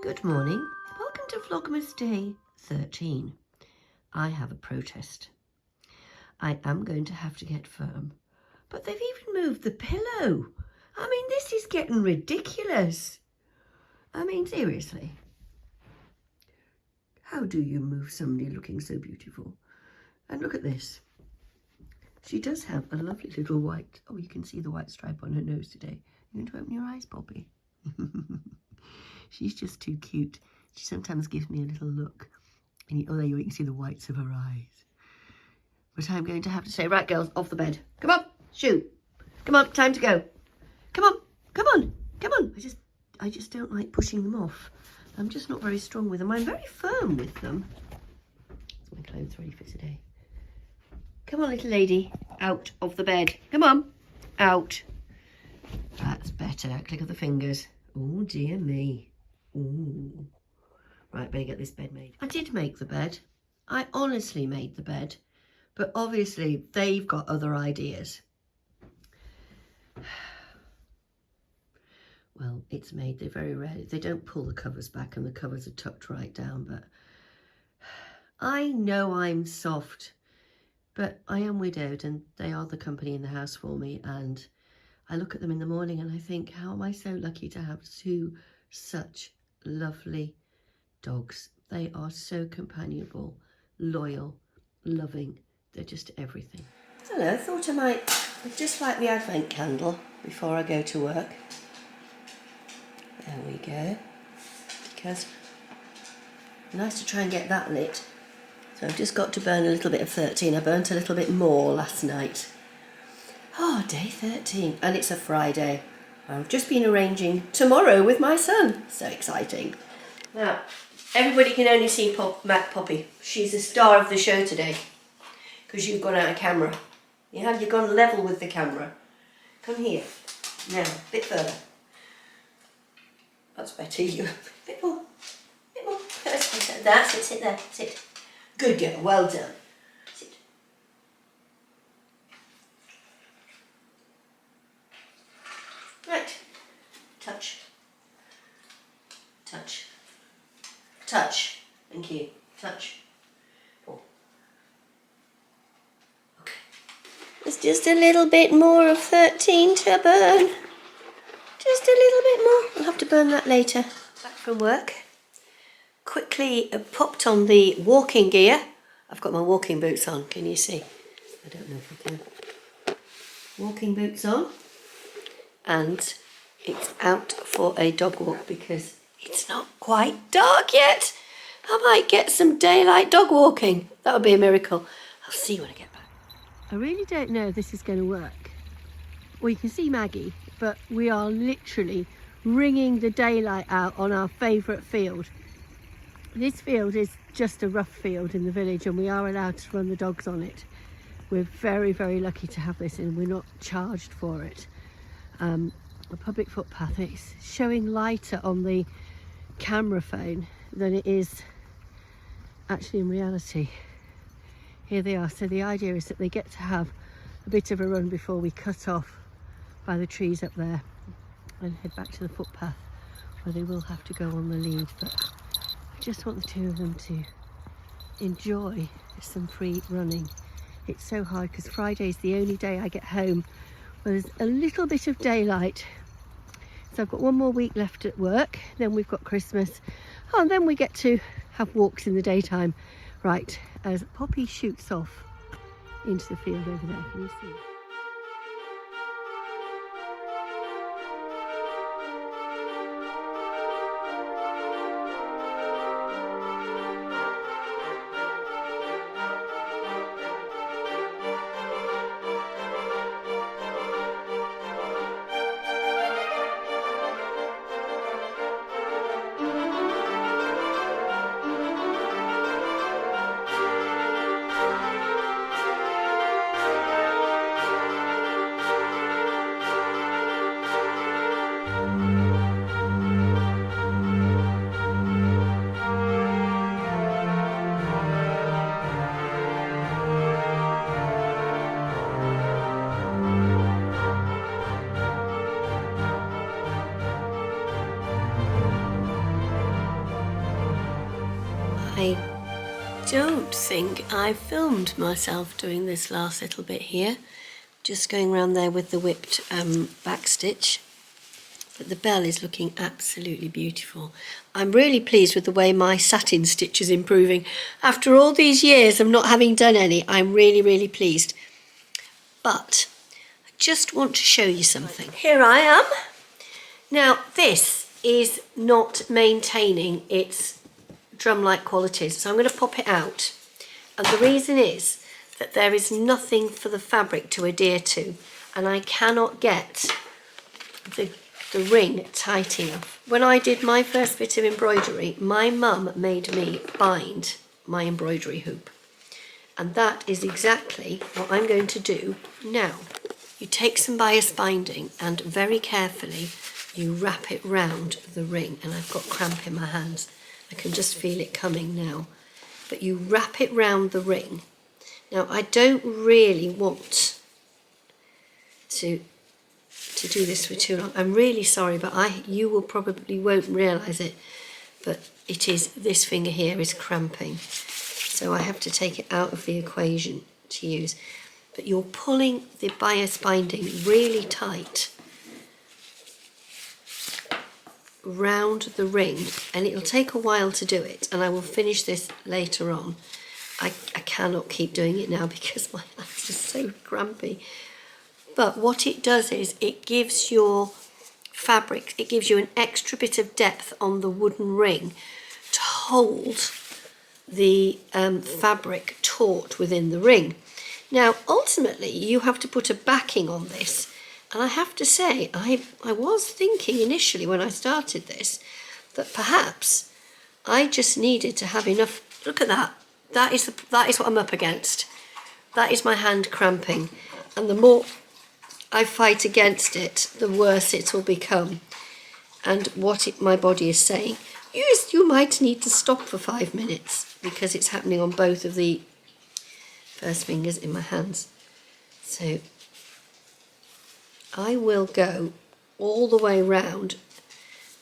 Good morning. Welcome to Vlogmas Day 13. I have a protest. I am going to have to get firm, but they've even moved the pillow. I mean, this is getting ridiculous. I mean, seriously. How do you move somebody looking so beautiful? And look at this. She does have a lovely little white, oh, you can see the white stripe on her nose today. You're going to open your eyes, Poppy? She's just too cute. She sometimes gives me a little look. And oh, there you can see the whites of her eyes. But I'm going to have to say, right, girls, off the bed. Come on, shoo. Come on, time to go. Come on, come on, come on. I just don't like pushing them off. I'm just not very strong with them. I'm very firm with them. Is my clothes ready for today? Come on, little lady, out of the bed. Come on, out. That's better. Click of the fingers. Oh, dear me. Ooh. Right, better get this bed made. I did make the bed. I honestly made the bed. But obviously, they've got other ideas. Well, it's made. They're very rare. They don't pull the covers back and the covers are tucked right down. But I know I'm soft. But I am widowed and they are the company in the house for me. And I look at them in the morning and I think, how am I so lucky to have two such lovely dogs. They are so companionable, loyal, loving. They're just everything. I don't know, I thought I might just light the Advent candle before I go to work. There we go. Because nice to try and get that lit. So I've just got to burn a little bit of 13. I burnt a little bit more last night. Oh, day 13. And it's a Friday. I've just been arranging tomorrow with my son. So exciting. Now, everybody can only see Poppy. She's the star of the show today. Because you've gone out of camera. You've gone level with the camera. Come here. Now, a bit further. That's better. You. A bit more. A bit more. That's it. Sit there. Sit. Good girl. Well done. Sit. Right. Touch. Touch. Touch. Thank you. Touch. Oh. Okay. There's just a little bit more of 13 to burn. Just a little bit more. I'll have to burn that later. Back from work. Quickly popped on the walking gear. I've got my walking boots on. Can you see? I don't know if you can. Walking boots on. And it's out for a dog walk because it's not quite dark yet. I might get some daylight dog walking. That would be a miracle. I'll see when I get back. I really don't know if this is going to work. Well, you can see Maggie, but we are literally wringing the daylight out on our favourite field. This field is just a rough field in the village and we are allowed to run the dogs on it. We're very, very lucky to have this and we're not charged for it. A public footpath. It's showing lighter on the camera phone than it is actually in reality. Here they are. So the idea is that they get to have a bit of a run before we cut off by the trees up there and head back to the footpath where they will have to go on the lead. But I just want the two of them to enjoy some free running. It's so hard because Friday is the only day I get home where there's a little bit of daylight. So I've got one more week left at work, then we've got Christmas. Oh, and then we get to have walks in the daytime. Right, as Poppy shoots off into the field over there, can you see? don't think I filmed myself doing this last little bit here. Just going around there with the whipped back stitch. But the bell is looking absolutely beautiful. I'm really pleased with the way my satin stitch is improving. After all these years of not having done any, I'm really, really pleased. But I just want to show you something. Here I am. Now, this is not maintaining its drum-like qualities, so I'm going to pop it out. And the reason is that there is nothing for the fabric to adhere to, and I cannot get the ring tight enough. When I did my first bit of embroidery, my mum made me bind my embroidery hoop, and that is exactly what I'm going to do now. You take some bias binding and very carefully you wrap it round the ring, and I've got cramp in my hands. I can just feel it coming now. But you wrap it round the ring. Now, I don't really want to do this for too long. I'm really sorry, but you will probably won't realise it, but it is, this finger here is cramping. So I have to take it out of the equation to use. But you're pulling the bias binding really tight round the ring, and it'll take a while to do it, and I will finish this later on. I cannot keep doing it now because my hands are so crampy. But what it does is it gives your fabric, it gives you an extra bit of depth on the wooden ring to hold the fabric taut within the ring. Now, ultimately, you have to put a backing on this. And I have to say, I was thinking initially when I started this, that perhaps I just needed to have enough. Look at that. That is what I'm up against. That is my hand cramping. And the more I fight against it, the worse it will become. And what my body is saying, you might need to stop for 5 minutes, because it's happening on both of the first fingers in my hands. So I will go all the way round,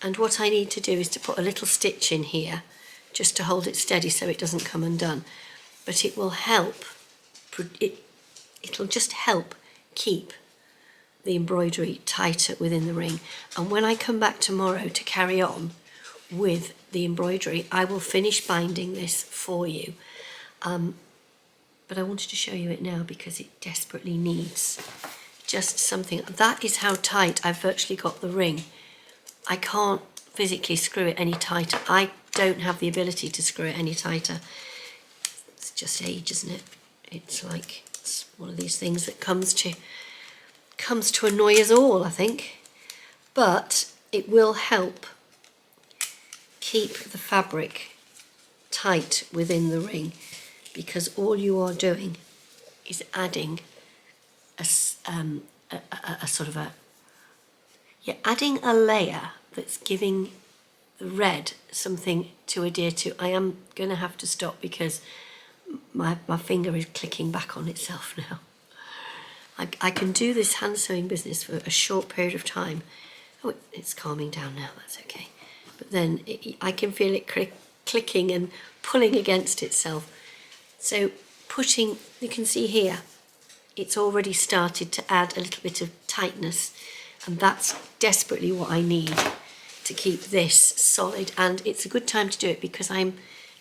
and what I need to do is to put a little stitch in here just to hold it steady so it doesn't come undone. But it will help, it'll just help keep the embroidery tighter within the ring. And when I come back tomorrow to carry on with the embroidery, I will finish binding this for you. But I wanted to show you it now because it desperately needs just something. That is how tight I've virtually got the ring. I can't physically screw it any tighter. I don't have the ability to screw it any tighter. It's just age, isn't it? It's like, it's one of these things that comes to annoy us all, I think. But it will help keep the fabric tight within the ring, because all you are doing is adding adding a layer that's giving the red something to adhere to. I am going to have to stop because my finger is clicking back on itself now. I can do this hand sewing business for a short period of time. Oh, it's calming down now, that's okay. But then I can feel it clicking and pulling against itself. So you can see here, it's already started to add a little bit of tightness, and that's desperately what I need to keep this solid. And it's a good time to do it because I'm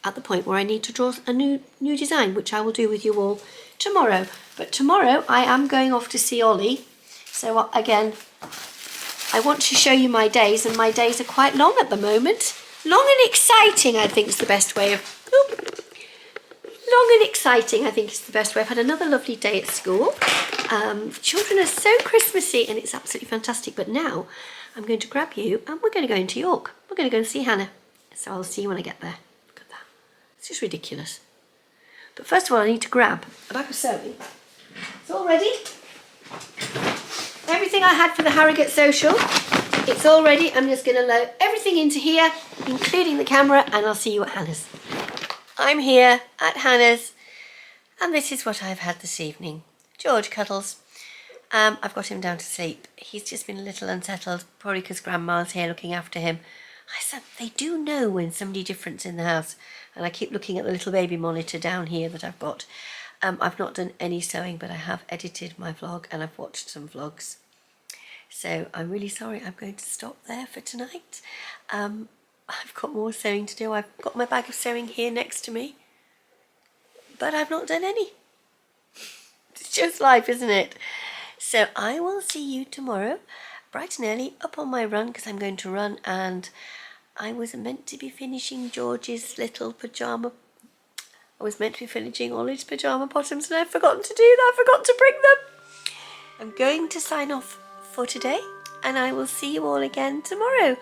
at the point where I need to draw a new design, which I will do with you all tomorrow. But tomorrow I am going off to see Ollie. So again, I want to show you my days, and my days are quite long at the moment. Long and exciting, I think is the best way of... Long and exciting, I think is the best way. I've had another lovely day at school. Children are so Christmassy and it's absolutely fantastic. But now I'm going to grab you and we're going to go into York. We're going to go and see Hannah. So I'll see you when I get there. Look at that. It's just ridiculous. But first of all, I need to grab a bag of sewing. It's all ready. Everything I had for the Harrogate social, it's all ready. I'm just going to load everything into here, including the camera, and I'll see you at Hannah's. I'm here at Hannah's, and this is what I've had this evening. George cuddles. I've got him down to sleep. He's just been a little unsettled, probably because Grandma's here looking after him. They do know when somebody different's in the house, and I keep looking at the little baby monitor down here that I've got. I've not done any sewing, but I have edited my vlog and I've watched some vlogs. So I'm really sorry, I'm going to stop there for tonight. I've got more sewing to do. I've got my bag of sewing here next to me, but I've not done any. It's just life, isn't it? So I will see you tomorrow, bright and early, up on my run, because I'm going to run, and I was meant to be finishing George's little pyjama. I was meant to be finishing Ollie's pyjama bottoms, and I've forgotten to do that. I forgot to bring them. I'm going to sign off for today, and I will see you all again tomorrow.